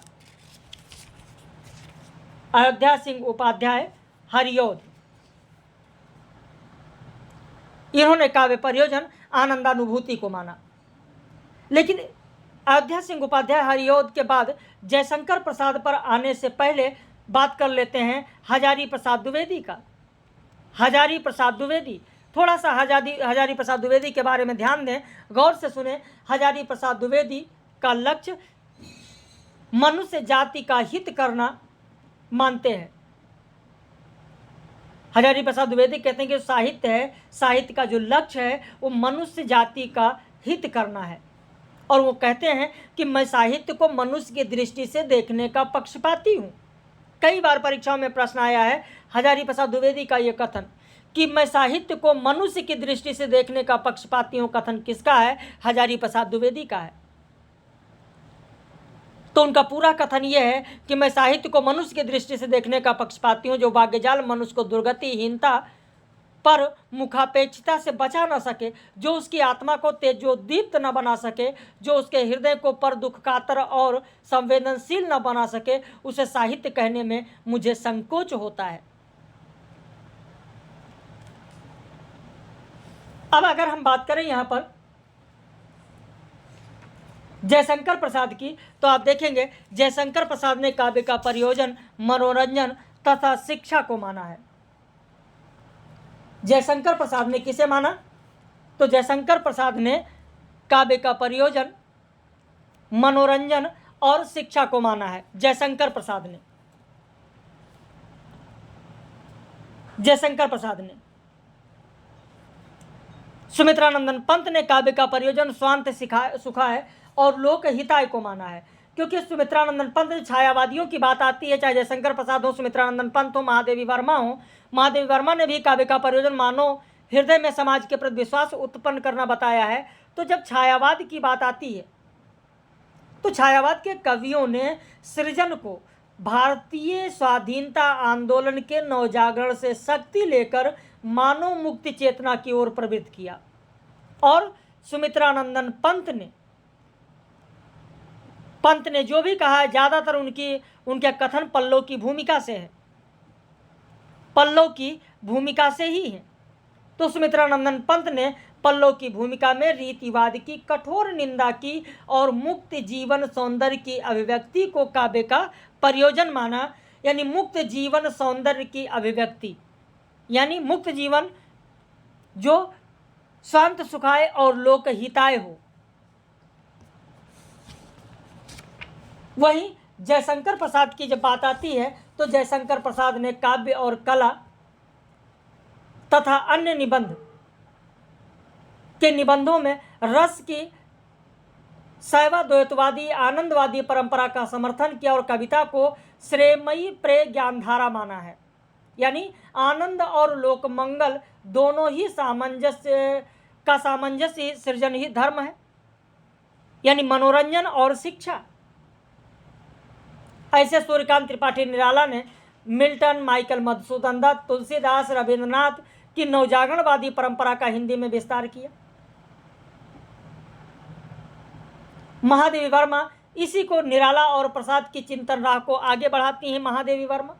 अयोध्या सिंह उपाध्याय हरियोध, इन्होंने काव्य प्रयोजन आनंदानुभूति को माना। लेकिन अयोध्या सिंह उपाध्याय हरियोध के बाद जयशंकर प्रसाद पर आने से पहले बात कर लेते हैं हजारी प्रसाद द्विवेदी का। हजारी प्रसाद द्विवेदी, थोड़ा सा हजारी प्रसाद द्विवेदी के बारे में ध्यान दें, गौर से सुने। हजारी प्रसाद द्विवेदी का लक्ष्य मनुष्य जाति का हित करना मानते हैं। हजारी प्रसाद द्विवेदी कहते हैं कि साहित्य का जो लक्ष्य है वो मनुष्य जाति का हित करना है। और वो कहते हैं कि मैं साहित्य को मनुष्य की दृष्टि से देखने का पक्षपाती हूँ। कई बार परीक्षाओं में प्रश्न आया है हजारी प्रसाद द्विवेदी का ये कथन कि मैं साहित्य को मनुष्य की दृष्टि से देखने का पक्षपाती हूँ। कथन किसका है? हजारी प्रसाद द्विवेदी का है। तो उनका पूरा कथन यह है कि मैं साहित्य को मनुष्य की दृष्टि से देखने का पक्षपाती हूँ, जो भाग्यजाल मनुष्य को दुर्गतिहीनता पर मुखापेक्षिता से बचा न सके, जो उसकी आत्मा को तेजोदीप्त न बना सके, जो उसके हृदय को पर दुख कातर और संवेदनशील न बना सके, उसे साहित्य कहने में मुझे संकोच होता है। अब अगर हम बात करें यहाँ पर जयशंकर प्रसाद की, तो आप देखेंगे जयशंकर प्रसाद ने काव्य का प्रयोजन मनोरंजन तथा शिक्षा को माना है। जयशंकर प्रसाद ने किसे माना? तो जयशंकर प्रसाद ने काव्य का प्रयोजन मनोरंजन और शिक्षा को माना है। जयशंकर प्रसाद ने सुमित्रानंदन पंत ने काव्य का प्रयोजन स्वांत सुखा है और लोक हिताय को माना है। क्योंकि सुमित्रानंदन पंत छायावादियों की बात आती है, चाहे जयशंकर प्रसाद हो, सुमित्रानंदन पंत हो, महादेवी वर्मा हो। महादेवी वर्मा ने भी काव्य का प्रयोजन मानव हृदय में समाज के प्रति विश्वास उत्पन्न करना बताया है। तो जब छायावाद की बात आती है तो छायावाद के कवियों ने सृजन को भारतीय स्वाधीनता आंदोलन के नवजागरण से शक्ति लेकर मानव मुक्ति चेतना की ओर प्रवृत्त किया। और सुमित्रानंदन पंत ने जो भी कहा है ज़्यादातर उनके कथन पल्लव की भूमिका से ही है। तो सुमित्रानंदन पंत ने पल्लव की भूमिका में रीतिवाद की कठोर निंदा की और मुक्त जीवन सौंदर्य की अभिव्यक्ति को काव्य का प्रयोजन माना। यानी मुक्त जीवन सौंदर्य की अभिव्यक्ति, यानी मुक्त जीवन जो स्वांत सुखाय और लोक हिताय हो। वहीं जयशंकर प्रसाद की जब बात आती है तो जयशंकर प्रसाद ने काव्य और कला तथा अन्य निबंध के निबंधों में रस की शैवाद्वैतवादी आनंदवादी परंपरा का समर्थन किया और कविता को श्रेयमयी प्रेय ज्ञानधारा माना है। यानी आनंद और लोक मंगल दोनों ही सामंजस्य सृजन ही धर्म है, यानी मनोरंजन और शिक्षा। ऐसे सूर्यकांत त्रिपाठी निराला ने मिल्टन, माइकल मधुसूदन दत्त, तुलसीदास, रविंद्रनाथ की नवजागरणवादी परंपरा का हिंदी में विस्तार किया। महादेवी वर्मा इसी को निराला और प्रसाद की चिंतन राह को आगे बढ़ाती हैं। महादेवी वर्मा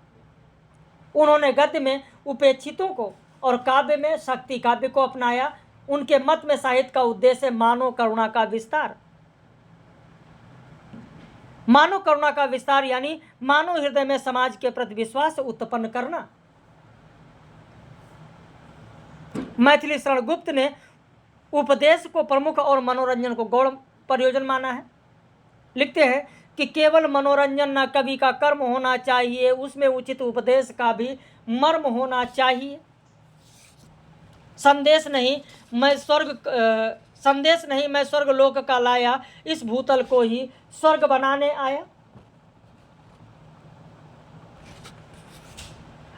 उन्होंने गद्य में उपेक्षितों को और काव्य में शक्ति काव्य को अपनाया। उनके मत में साहित्य का उद्देश्य मानव करुणा का विस्तार, मानव करुणा का विस्तार यानी मानव हृदय में समाज के प्रति विश्वास उत्पन्न करना। मैथिली शरण गुप्त ने उपदेश को प्रमुख और मनोरंजन को गौण प्रयोजन माना है। लिखते हैं कि केवल मनोरंजन न कवि का कर्म होना चाहिए, उसमें उचित उपदेश का भी मर्म होना चाहिए। संदेश नहीं मैं स्वर्ग लोक का लाया, इस भूतल को ही स्वर्ग बनाने आया।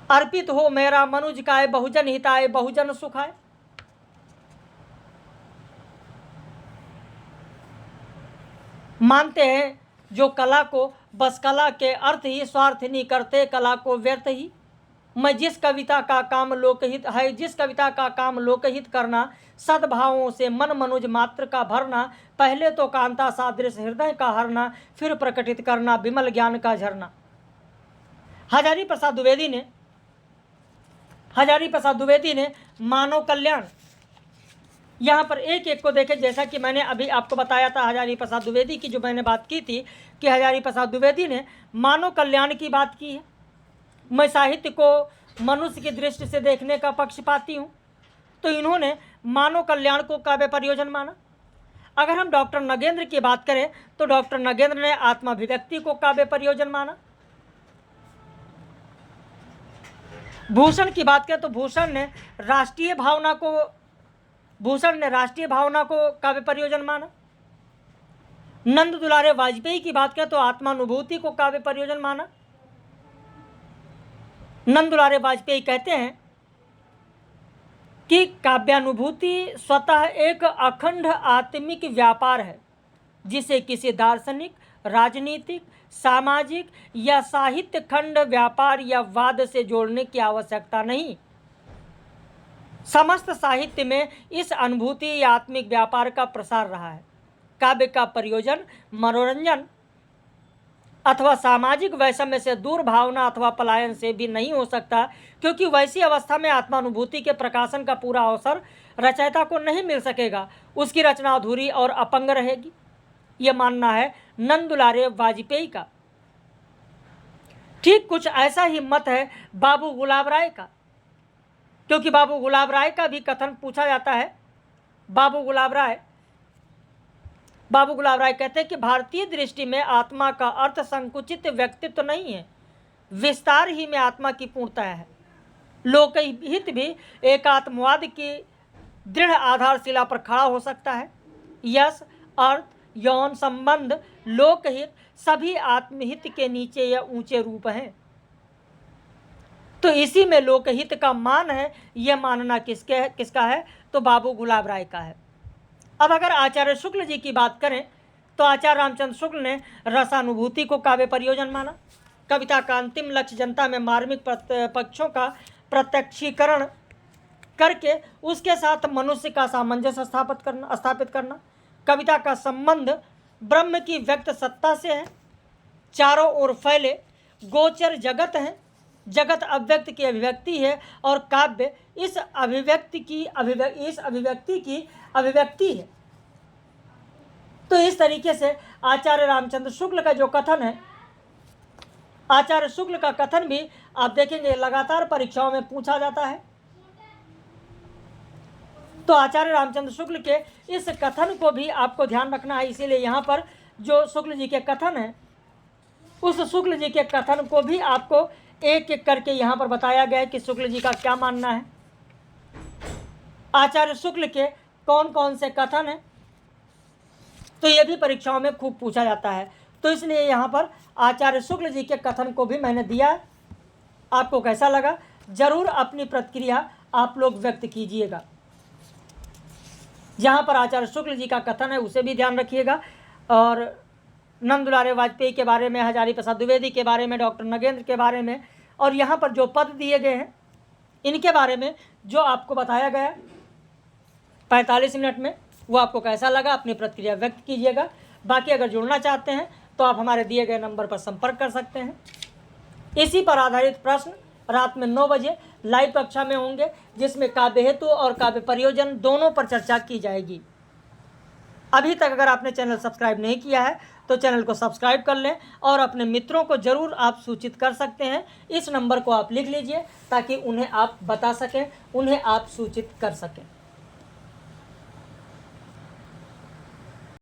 अर्पित हो मेरा मनुज काय, बहुजन हिताय बहुजन सुखाय। मानते हैं जो कला को बस कला के अर्थ ही स्वार्थ नहीं करते, कला को व्यर्थ ही। मैं जिस कविता का काम लोकहित है, जिस कविता का काम लोकहित करना, सद्भावों से मन मनुज मात्र का भरना, पहले तो कांता सादृश हृदय का हरना, फिर प्रकटित करना विमल ज्ञान का झरना। हजारी प्रसाद द्विवेदी ने मानव कल्याण, यहाँ पर एक एक को देखें। जैसा कि मैंने अभी आपको बताया था हजारी प्रसाद द्विवेदी की जो मैंने बात की थी कि हजारी प्रसाद द्विवेदी ने मानव कल्याण की बात की है। मैं साहित्य को मनुष्य की दृष्टि से देखने का पक्षपाती हूँ, तो इन्होंने मानव कल्याण को काव्य प्रयोजन माना। अगर हम डॉक्टर नगेंद्र की बात करें तो डॉक्टर नगेंद्र ने आत्माभिव्यक्ति को काव्य प्रयोजन माना। भूषण की बात करें तो भूषण ने राष्ट्रीय भावना को काव्य प्रयोजन माना। नंद दुलारे वाजपेयी की बात करें तो आत्मानुभूति को काव्य प्रयोजन माना। नंद दुलारे वाजपेयी कहते हैं कि काव्यानुभूति स्वतः एक अखंड आत्मिक व्यापार है, जिसे किसी दार्शनिक, राजनीतिक, सामाजिक या साहित्य खंड व्यापार या वाद से जोड़ने की आवश्यकता नहीं। समस्त साहित्य में इस अनुभूति या आत्मिक व्यापार का प्रसार रहा है। काव्य का प्रयोजन मनोरंजन अथवा सामाजिक वैषम्य से दूर भावना अथवा पलायन से भी नहीं हो सकता, क्योंकि वैसी अवस्था में आत्मानुभूति के प्रकाशन का पूरा अवसर रचयिता को नहीं मिल सकेगा, उसकी रचना अधूरी और अपंग रहेगी। यह मानना है नंद दुलारे वाजपेयी का। ठीक कुछ ऐसा ही मत है बाबू गुलाब राय का, क्योंकि बाबू गुलाब राय का भी कथन पूछा जाता है। बाबू गुलाब राय कहते हैं कि भारतीय दृष्टि में आत्मा का अर्थ संकुचित व्यक्तित्व नहीं है, विस्तार ही में आत्मा की पूर्णता है। लोकहित भी एकात्मवाद की दृढ़ आधारशिला पर खड़ा हो सकता है। यश, अर्थ, यौन संबंध, लोकहित सभी आत्महित के नीचे या ऊंचे रूप हैं। तो इसी में लोकहित का मान है, यह मानना किसका है? तो बाबू गुलाब राय का है। अब अगर आचार्य शुक्ल जी की बात करें तो आचार्य रामचंद्र शुक्ल ने रसानुभूति को काव्य प्रयोजन माना। कविता का अंतिम लक्ष्य जनता में मार्मिक पक्षों का प्रत्यक्षीकरण करके उसके साथ मनुष्य का सामंजस्य स्थापित करना। कविता का संबंध ब्रह्म की व्यक्त सत्ता से है। चारों ओर फैले गोचर जगत है, जगत अव्यक्त की अभिव्यक्ति है और काव्य इस अभिव्यक्ति की अभिव्यक्ति है। तो इस तरीके से आचार्य रामचंद्र शुक्ल का जो कथन है, आचार्य शुक्ल का कथन भी आप देखेंगे लगातार परीक्षाओं में पूछा जाता है। तो आचार्य रामचंद्र शुक्ल के इस कथन को भी आपको ध्यान रखना है। इसीलिए यहाँ पर जो शुक्ल जी के कथन है, उस शुक्ल जी के कथन को भी आपको एक एक करके यहाँ पर बताया गया है कि शुक्ल जी का क्या मानना है। आचार्य शुक्ल के कौन कौन से कथन हैं, तो ये भी परीक्षाओं में खूब पूछा जाता है। तो इसलिए यहाँ पर आचार्य शुक्ल जी के कथन को भी मैंने दिया है। आपको कैसा लगा जरूर अपनी प्रतिक्रिया आप लोग व्यक्त कीजिएगा। जहाँ पर आचार्य शुक्ल जी का कथन है उसे भी ध्यान रखिएगा, और नंद दुलारे वाजपेयी के बारे में, हजारी प्रसाद द्विवेदी के बारे में, डॉक्टर नगेंद्र के बारे में, और यहाँ पर जो पद दिए गए हैं इनके बारे में जो आपको बताया गया 45 मिनट में, वो आपको कैसा लगा अपनी प्रतिक्रिया व्यक्त कीजिएगा। बाकी अगर जुड़ना चाहते हैं तो आप हमारे दिए गए नंबर पर संपर्क कर सकते हैं। इसी पर आधारित प्रश्न रात में 9 बजे लाइव कक्षा में होंगे, जिसमें काव्य हेतु और काव्य प्रयोजन दोनों पर चर्चा की जाएगी। अभी तक अगर आपने चैनल सब्सक्राइब नहीं किया है तो चैनल को सब्सक्राइब कर लें, और अपने मित्रों को ज़रूर आप सूचित कर सकते हैं। इस नंबर को आप लिख लीजिए ताकि उन्हें आप बता सकें, उन्हें आप सूचित कर सकें।